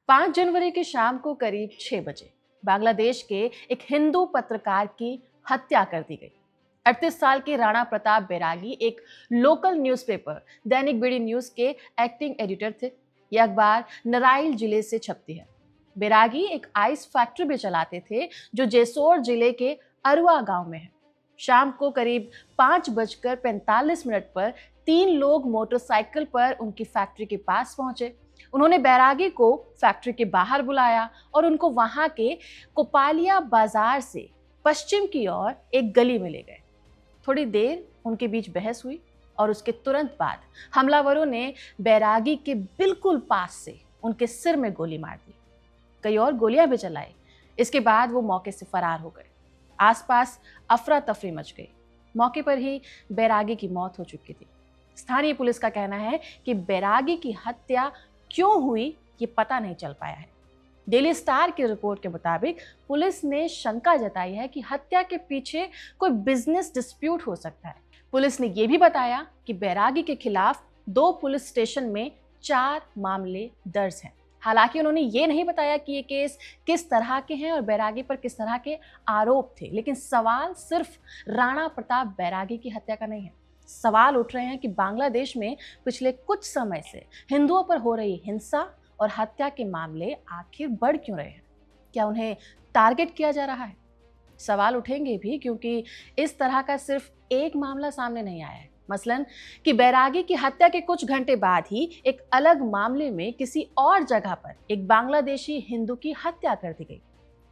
5 जनवरी की शाम को करीब 6 बजे बांग्लादेश के एक हिंदू पत्रकार की हत्या कर दी गई। 38 साल के राणा प्रताप बैरागी एक लोकल न्यूज़पेपर दैनिक बीडी न्यूज के एक्टिंग एडिटर थे। यह अखबार नराइल जिले से छपती है। बैरागी एक आइस फैक्ट्री भी चलाते थे जो जेसोर जिले के अरुआ गांव में है। शाम को करीब 5:45 पर 3 लोग मोटरसाइकिल पर उनकी फैक्ट्री के पास पहुंचे। उन्होंने बैरागी को फैक्ट्री के बाहर बुलाया और उनको वहां के कोपालिया बाजार से पश्चिम की ओर एक गली में ले गए। थोड़ी देर उनके बीच बहस हुई और उसके तुरंत बाद हमलावरों ने बैरागी के बिल्कुल पास से उनके सिर में गोली मार दी। कई और गोलियां भी चलाई। इसके बाद वो मौके से फरार हो गए। आसपास अफरा तफरी मच गई। मौके पर ही बैरागी की मौत हो चुकी थी। स्थानीय पुलिस का कहना है कि बैरागी की हत्या क्यों हुई ये पता नहीं चल पाया है। डेली स्टार की रिपोर्ट के मुताबिक पुलिस ने शंका जताई है कि हत्या के पीछे कोई बिजनेस डिस्प्यूट हो सकता है। पुलिस ने यह भी बताया कि बैरागी के खिलाफ 2 पुलिस स्टेशन में 4 मामले दर्ज हैं। हालांकि उन्होंने ये नहीं बताया कि ये केस किस तरह के हैं और बैरागी पर किस तरह के आरोप थे। लेकिन सवाल सिर्फ राणा प्रताप बैरागी की हत्या का नहीं है। सवाल उठ रहे हैं कि बांग्लादेश में पिछले कुछ समय से हिंदुओं पर हो रही हिंसा और हत्या के मामले आखिर बढ़ क्यों रहे हैं? क्या उन्हें टारगेट किया जा रहा है? सवाल उठेंगे भी क्योंकि इस तरह का सिर्फ एक मामला सामने नहीं आया है। मसलन कि बैरागी की हत्या के कुछ घंटे बाद ही एक अलग मामले में किसी और जगह पर एक बांग्लादेशी हिंदू की हत्या कर दी गई।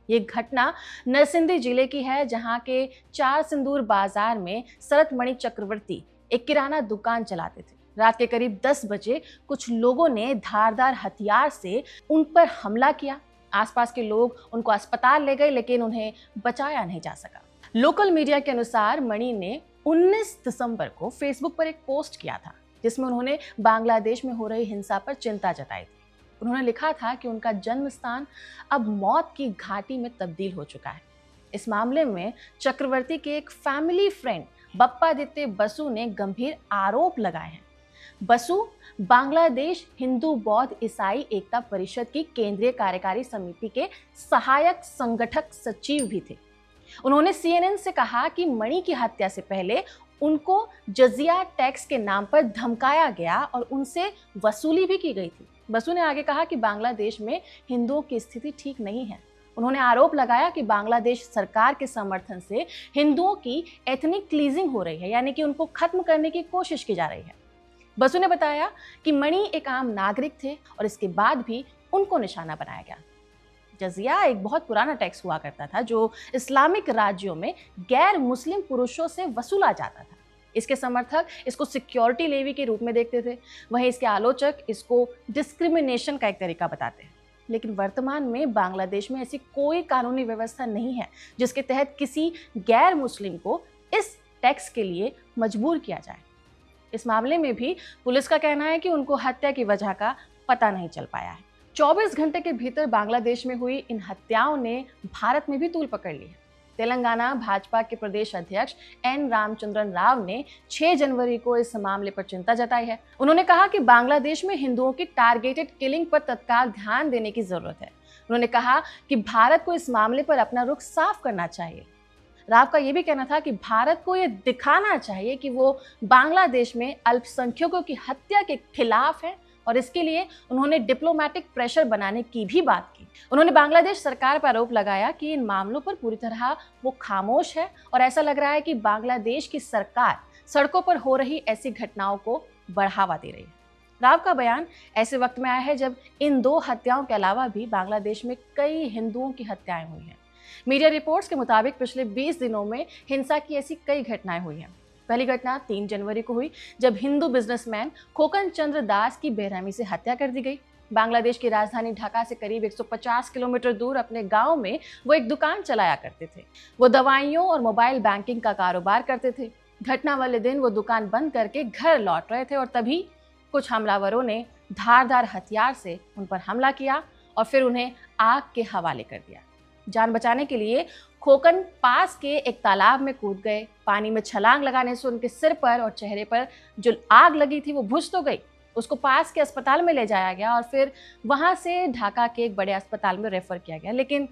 ये घटना नरसिंदी जिले की है, जहां के 4 सिंदूर बाजार में शरत मणि चक्रवर्ती एक किराना दुकान चलाते थे। रात के करीब 10 बजे कुछ लोगों ने धारदार हथियार से उन पर हमला किया। आसपास के लोग उनको अस्पताल ले गए लेकिन उन्हें बचाया नहीं जा सका। लोकल मीडिया के अनुसार मणि ने 19 दिसंबर को फेसबुक पर एक पोस्ट किया था जिसमें उन्होंने बांग्लादेश में हो रही हिंसा पर चिंता जताई थी। उन्होंने लिखा था कि उनका जन्म स्थान अब मौत की घाटी में तब्दील हो चुका है। इस मामले में चक्रवर्ती के एक फैमिली फ्रेंड बप्पादित्य बसु ने गंभीर आरोप लगाए हैं। बसु बांग्लादेश हिंदू बौद्ध ईसाई एकता परिषद की केंद्रीय कार्यकारी समिति के सहायक संगठक सचिव भी थे। उन्होंने CNN से कहा कि मणि की हत्या से पहले उनको जजिया टैक्स के नाम पर धमकाया गया और उनसे वसूली भी की गई थी। बसु ने आगे कहा कि बांग्लादेश में हिंदुओं की स्थिति ठीक नहीं है। उन्होंने आरोप लगाया कि बांग्लादेश सरकार के समर्थन से हिंदुओं की एथनिक क्लीजिंग हो रही है, यानी कि उनको खत्म करने की कोशिश की जा रही है। बसु ने बताया कि मणि एक आम नागरिक थे और इसके बाद भी उनको निशाना बनाया गया। जजिया एक बहुत पुराना टैक्स हुआ करता था जो इस्लामिक राज्यों में गैर मुस्लिम पुरुषों से वसूला जाता था। इसके समर्थक इसको सिक्योरिटी लेवी के रूप में देखते थे, वहीं इसके आलोचक इसको डिस्क्रिमिनेशन का एक तरीका बताते हैं। लेकिन वर्तमान में बांग्लादेश में ऐसी कोई कानूनी व्यवस्था नहीं है जिसके तहत किसी गैर मुस्लिम को इस टैक्स के लिए मजबूर किया जाए। इस मामले में भी पुलिस का कहना है कि उनको हत्या की वजह का पता नहीं चल पाया है। 24 घंटे के भीतर बांग्लादेश में हुई इन हत्याओं ने भारत में भी तूल पकड़ ली है। तेलंगाना भाजपा के प्रदेश अध्यक्ष N रामचंद्रन राव ने 6 जनवरी को इस मामले पर चिंता जताई है। उन्होंने कहा कि बांग्लादेश में हिंदुओं की टारगेटेड किलिंग पर तत्काल ध्यान देने की जरूरत है। उन्होंने कहा कि भारत को इस मामले पर अपना रुख साफ करना चाहिए। राव का यह भी कहना था कि भारत को यह दिखाना चाहिए कि वो बांग्लादेश में अल्पसंख्यकों की हत्या के खिलाफ है और इसके लिए उन्होंने डिप्लोमेटिक प्रेशर बनाने की भी बात की। उन्होंने बांग्लादेश सरकार पर आरोप लगाया कि इन मामलों पर पूरी तरह वो खामोश है और ऐसा लग रहा है कि बांग्लादेश की सरकार सड़कों पर हो रही ऐसी घटनाओं को बढ़ावा दे रही है। राव का बयान ऐसे वक्त में आया है जब इन 2 हत्याओं के अलावा भी बांग्लादेश में कई हिंदुओं की हत्याएं हुई हैं। मीडिया रिपोर्ट्स के मुताबिक पिछले 20 दिनों में हिंसा की ऐसी कई घटनाएं हुई हैं। पहली घटना 3 जनवरी को हुई जब हिंदू बिजनेसमैन खोकन चंद्र दास की बेरहमी से हत्या कर दी गई। बांग्लादेश की राजधानी ढाका से करीब 150 किलोमीटर दूर अपने गांव में वो एक दुकान चलाया करते थे। वो दवाइयों और मोबाइल बैंकिंग का कारोबार करते थे। घटना वाले दिन वो दुकान बंद करके घर लौट रहे थे और तभी कुछ हमलावरों ने धारदार हथियार से उन पर हमला किया और फिर उन्हें आग के हवाले कर दिया। जान बचाने के लिए खोकन पास के एक तालाब में कूद गए। पानी में छलांग लगाने से उनके सिर पर और चेहरे पर जो आग लगी थी वो बुझ तो गई, उसको पास के अस्पताल में ले जाया गया और फिर वहाँ से ढाका के एक बड़े अस्पताल में रेफर किया गया, लेकिन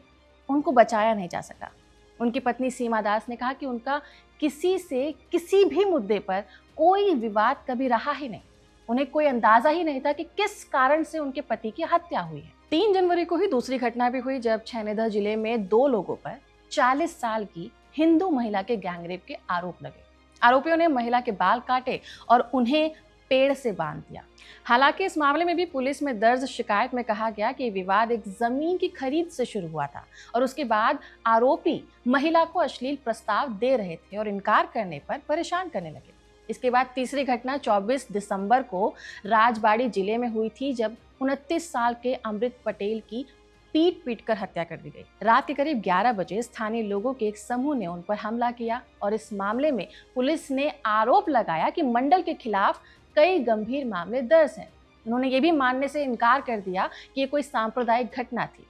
उनको बचाया नहीं जा सका। उनकी पत्नी सीमा दास ने कहा कि उनका किसी से किसी भी मुद्दे पर कोई विवाद कभी रहा ही नहीं। उन्हें कोई अंदाजा ही नहीं था कि किस कारण से उनके पति की हत्या हुई है। 3 जनवरी को ही दूसरी घटना भी हुई जब छैनेदा जिले में 2 लोगों पर 40 साल की हिंदू महिला के गैंगरेप के आरोप लगे। आरोपियों ने महिला के बाल काटे और उन्हें पेड़ से बांध दिया। हालांकि इस मामले में भी पुलिस में दर्ज शिकायत में कहा गया कि विवाद एक जमीन की खरीद से शुरू हुआ था और उसके बाद आरोपी महिला को अश्लील प्रस्ताव दे रहे थे और इनकार करने पर परेशान करने लगे। इसके बाद तीसरी घटना 24 दिसंबर को राजबाड़ी जिले में हुई थी, जब 29 साल के अमृत पटेल की पीट कर हत्या कर दी गई। रात के करीब 11 बजे स्थानीय लोगों के एक समूह ने उन पर हमला किया और इस मामले में पुलिस ने आरोप लगाया कि मंडल के खिलाफ कई गंभीर मामले दर्ज हैं। उन्होंने ये भी मानने से इनकार कर दिया कि ये कोई सांप्रदायिक घटना थी।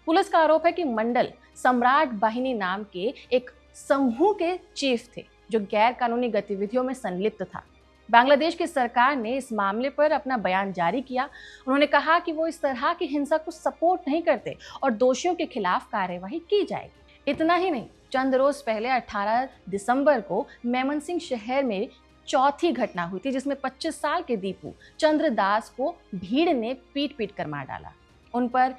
पुलिस का आरोप है कि मंडल सम्राट बाहिनी नाम के एक समूह के चीफ थे जो गैर कानूनी गतिविधियों में संलिप्त था। बांग्लादेश की सरकार ने इस मामले पर अपना बयान जारी किया। उन्होंने कहा कि वो इस तरह की हिंसा को सपोर्ट नहीं करते और दोषियों के खिलाफ कार्यवाही की जाएगी। इतना ही नहीं, चंद रोज पहले 18 दिसंबर को मेमनसिंह शहर में चौथी घटना हुई थी, जिसमें 25 साल के दीपू चंद्र दास को भीड़ ने पीट कर मार डाला। उन पर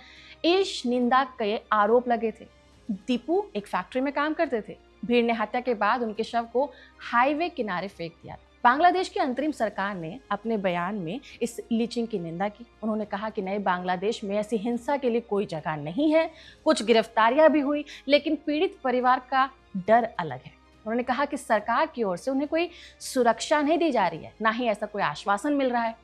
ईश निंदा के आरोप लगे थे। दीपू एक फैक्ट्री में काम करते थे। भीड़ ने हत्या के बाद उनके शव को हाईवे किनारे फेंक दिया। बांग्लादेश की अंतरिम सरकार ने अपने बयान में इस लिंचिंग की निंदा की। उन्होंने कहा कि नए बांग्लादेश में ऐसी हिंसा के लिए कोई जगह नहीं है। कुछ गिरफ्तारियां भी हुई, लेकिन पीड़ित परिवार का डर अलग है। उन्होंने कहा कि सरकार की ओर से उन्हें कोई सुरक्षा नहीं दी जा रही है, ना ही ऐसा कोई आश्वासन मिल रहा है।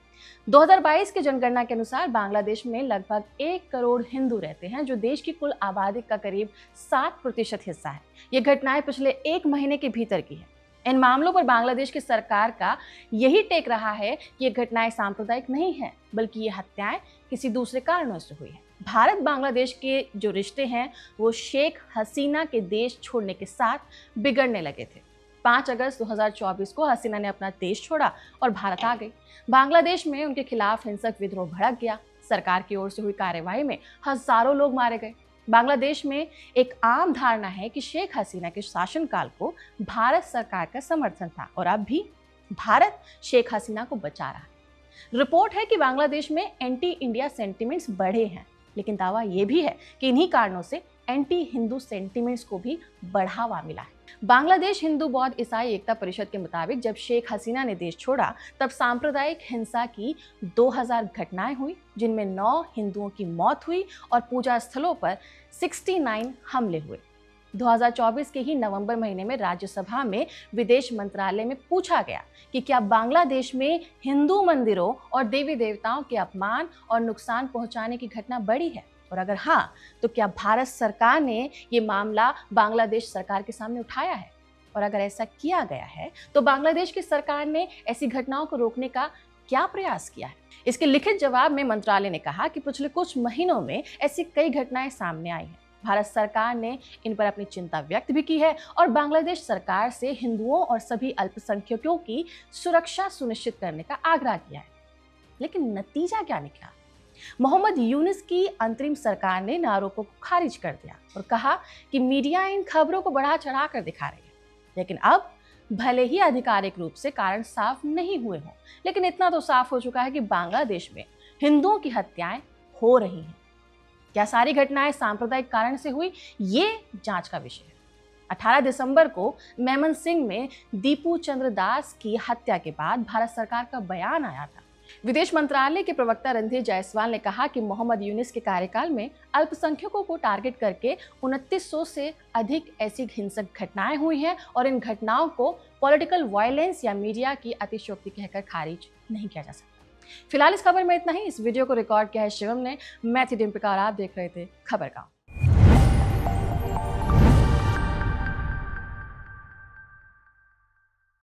2022 की जनगणना के अनुसार बांग्लादेश में लगभग 1 करोड़ हिंदू रहते हैं, जो देश की कुल आबादी का करीब 7% हिस्सा है। ये घटनाएं पिछले 1 महीने के भीतर की है। इन मामलों पर बांग्लादेश की सरकार का यही टेक रहा है कि ये घटनाएं सांप्रदायिक नहीं है, बल्कि ये हत्याएं किसी दूसरे कारणों से हुई है। भारत बांग्लादेश के जो रिश्ते हैं वो शेख हसीना के देश छोड़ने के साथ बिगड़ने लगे थे। 5 अगस्त 2024 को हसीना ने अपना देश छोड़ा और भारत आ गई। बांग्लादेश में उनके खिलाफ हिंसक विद्रोह भड़क गया। सरकार की ओर से हुई कार्यवाही में हजारों लोग मारे गए। बांग्लादेश में एक आम धारणा है कि शेख हसीना के शासनकाल को भारत सरकार का समर्थन था और अब भी भारत शेख हसीना को बचा रहा है। रिपोर्ट है कि बांग्लादेश में एंटी इंडिया सेंटिमेंट्स बढ़े हैं, लेकिन दावा यह भी है कि इन्हीं कारणों से एंटी हिंदू सेंटिमेंट्स को भी बढ़ावा मिला है। बांग्लादेश हिंदू बौद्ध ईसाई एकता परिषद के मुताबिक जब शेख हसीना ने देश छोड़ा तब सांप्रदायिक हिंसा की 2000 घटनाएं हुई, जिनमें 9 हिंदुओं की मौत हुई और पूजा स्थलों पर 69 हमले हुए। 2024 के ही नवंबर महीने में राज्यसभा में विदेश मंत्रालय में पूछा गया कि क्या बांग्लादेश में हिंदू मंदिरों और देवी देवताओं के अपमान और नुकसान पहुंचाने की घटना बढ़ी है, और अगर हाँ, तो क्या भारत सरकार ने ये मामला बांग्लादेश सरकार के सामने उठाया है? और अगर ऐसा किया गया है तो बांग्लादेश की सरकार ने ऐसी घटनाओं को रोकने का क्या प्रयास किया है? इसके लिखित जवाब में मंत्रालय ने कहा कि पिछले कुछ महीनों में ऐसी कई घटनाएं सामने आई हैं। भारत सरकार ने इन पर अपनी चिंता व्यक्त भी की है और बांग्लादेश सरकार से हिंदुओं और सभी अल्पसंख्यकों की सुरक्षा सुनिश्चित करने का आग्रह किया है। लेकिन नतीजा क्या निकला? मोहम्मद यूनुस की अंतरिम सरकार ने इन आरोपों को खारिज कर दिया और कहा कि मीडिया इन खबरों को बढ़ा चढ़ा कर दिखा रही है। लेकिन अब भले ही आधिकारिक रूप से कारण साफ नहीं हुए हों, लेकिन इतना तो साफ हो चुका है कि बांग्लादेश में हिंदुओं की हत्याएं हो रही हैं। क्या सारी घटनाएं सांप्रदायिक कारण से हुई? ये जांच का विषय है। 18 दिसंबर को मेमनसिंह में दीपू चंद्र दास की हत्या के बाद भारत सरकार का बयान आया था। विदेश मंत्रालय के प्रवक्ता रणधीर जायसवाल ने कहा कि मोहम्मद यूनुस के कार्यकाल में अल्पसंख्यकों को टारगेट करके 2900 से अधिक ऐसी हिंसक घटनाएं हुई हैं और इन घटनाओं को पॉलिटिकल वायलेंस या मीडिया की अतिशयोक्ति कहकर खारिज नहीं किया जा सकता। फिलहाल इस खबर में इतना ही। इस वीडियो को रिकॉर्ड किया है शिवम ने। मैं थी डिम्पिका और आप देख रहे थे खबर गाँव।